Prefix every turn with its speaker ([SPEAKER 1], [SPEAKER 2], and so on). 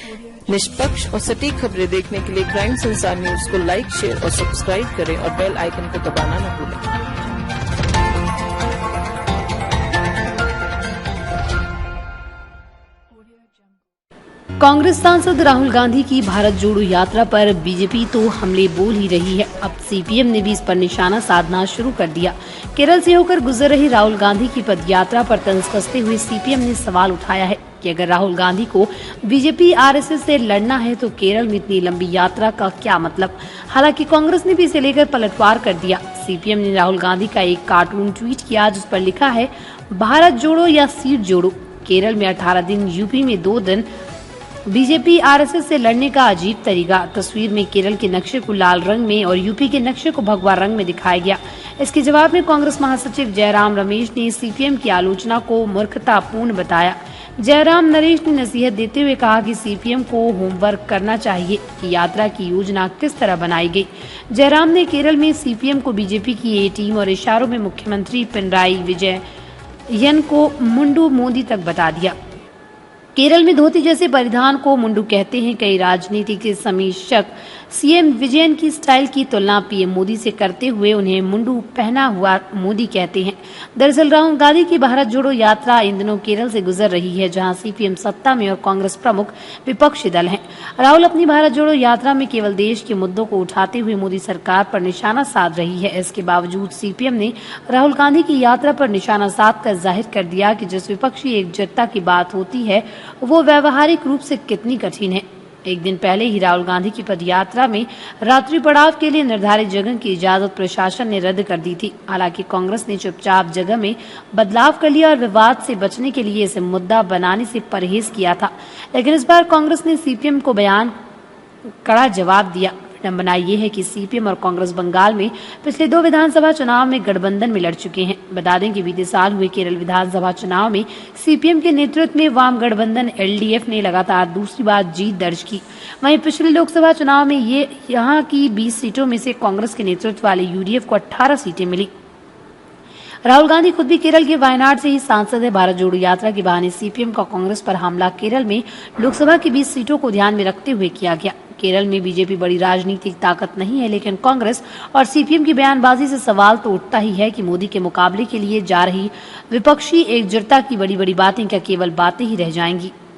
[SPEAKER 1] निष्पक्ष और सटीक खबरें देखने के लिए क्राइम संसार न्यूज को लाइक, शेयर और सब्सक्राइब करें और बेल आइकन को दबाना न भूलें।
[SPEAKER 2] कांग्रेस सांसद राहुल गांधी की भारत जोड़ो यात्रा पर बीजेपी तो हमले बोल ही रही है। अब सीपीएम ने भी इस पर निशाना साधना शुरू कर दिया। केरल से होकर गुजर रही राहुल गांधी की पद यात्रा पर तंज कसते हुए सीपीएम ने सवाल उठाया है कि अगर राहुल गांधी को बीजेपी आरएसएस से लड़ना है तो केरल में इतनी लंबी यात्रा का क्या मतलब। हालांकि कांग्रेस ने भी इसे लेकर पलटवार कर दिया। सीपीएम ने राहुल गांधी का एक कार्टून ट्वीट किया जिस पर लिखा है, भारत जोड़ो या सीट जोड़ो। केरल में 18 दिन, यूपी में 2 दिन बीजेपी आरएसएस से लड़ने का अजीब तरीका। तस्वीर में केरल के नक्शे को लाल रंग में और यूपी के नक्शे को भगवा रंग में दिखाया गया। इसके जवाब में कांग्रेस महासचिव जयराम रमेश ने सीपीएम की आलोचना को मूर्खतापूर्ण बताया। जयराम नरेश ने नसीहत देते हुए कहा कि सीपीएम को होमवर्क करना चाहिए कि यात्रा की योजना किस तरह बनाई गई। जयराम ने केरल में सीपीएम को बीजेपी की ए टीम और इशारों में मुख्यमंत्री पिनराई विजयन को मुंडू मोदी तक बता दिया। केरल में धोती जैसे परिधान को मुंडू कहते हैं। कई राजनीतिक समीक्षक सीएम विजयन की स्टाइल की तुलना पीएम मोदी से करते हुए उन्हें मुंडू पहना हुआ मोदी कहते हैं। दरअसल राहुल गांधी की भारत जोड़ो यात्रा इन दिनों केरल से गुजर रही है, जहां सीपीएम सत्ता में और कांग्रेस प्रमुख विपक्षी दल हैं। राहुल अपनी भारत जोड़ो यात्रा में केवल देश के मुद्दों को उठाते हुए मोदी सरकार पर निशाना साध रही है। इसके बावजूद सीपीएम ने राहुल गांधी की यात्रा पर निशाना साधकर जाहिर कर दिया कि जिस विपक्षी एकजुटता की बात होती है वो व्यावहारिक रूप से कितनी कठिन है। एक दिन पहले ही राहुल गांधी की पदयात्रा में रात्रि पड़ाव के लिए निर्धारित जगह की इजाजत प्रशासन ने रद्द कर दी थी। हालांकि कांग्रेस ने चुपचाप जगह में बदलाव कर लिया और विवाद से बचने के लिए इसे मुद्दा बनाने से परहेज किया था। लेकिन इस बार कांग्रेस ने सीपीएम को बयान कड़ा जवाब दिया। विडंबना ये है कि सीपीएम और कांग्रेस बंगाल में पिछले 2 विधानसभा चुनाव में गठबंधन में लड़ चुके हैं। बता दें कि बीते साल हुए केरल विधानसभा चुनाव में सीपीएम के नेतृत्व में वाम गठबंधन एलडीएफ ने लगातार दूसरी बार जीत दर्ज की। वहीं पिछले लोकसभा चुनाव में यहाँ की 20 सीटों में से कांग्रेस के नेतृत्व वाले यूडीएफ को 18 सीटें मिली। राहुल गांधी खुद भी केरल के वायनाड से ही सांसद है। भारत जोड़ो यात्रा के बहाने सीपीएम का कांग्रेस पर हमला केरल में लोकसभा की 20 सीटों को ध्यान में रखते हुए किया गया। केरल में बीजेपी बड़ी राजनीतिक ताकत नहीं है, लेकिन कांग्रेस और सीपीएम की बयानबाजी से सवाल तो उठता ही है कि मोदी के मुकाबले के लिए जा रही विपक्षी एकजुटता की बड़ी बड़ी बातें क्या केवल बातें ही रह जाएंगी।